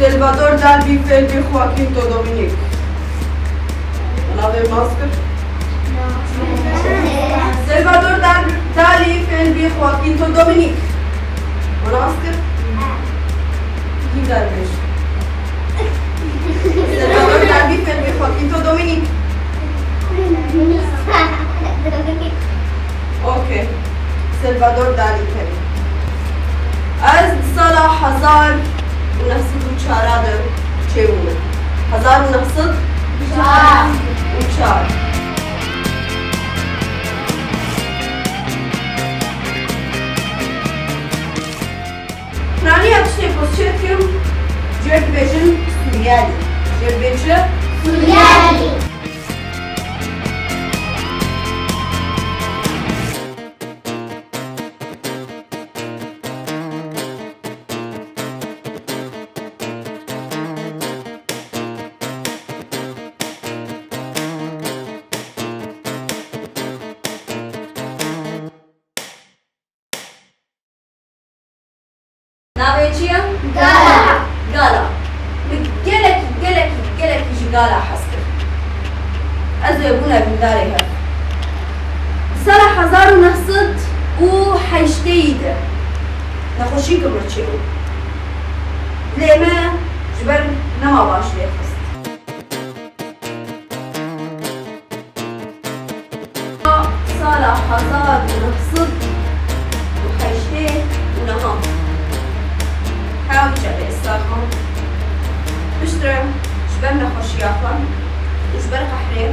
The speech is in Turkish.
Salvador Dali fêl Joaquim Dominic. Navê maskir? Salvador Dali fêl Joaquim Dominic. Maskir? Kim derviş? Salvador Dali fêl Joaquim Dominic. Okay. Salvador Dali fêl. از سال 1904 چه بوده؟ 1904 Prani atıştı pozçetkim curbicur Suriyeli. Curbicur Suriyeli. Navê çi ye? Gala. Gala. Gelekî ji gala hez kir. Ez ê bûne bindarê hev. Sala 1908 de nexweşî mir çêbû. Lê me ji ber nema baş lê xist. Sala 1908 hewl çare zarokan. Piştre ji ber nexweşiya xwe û ji ber qehrê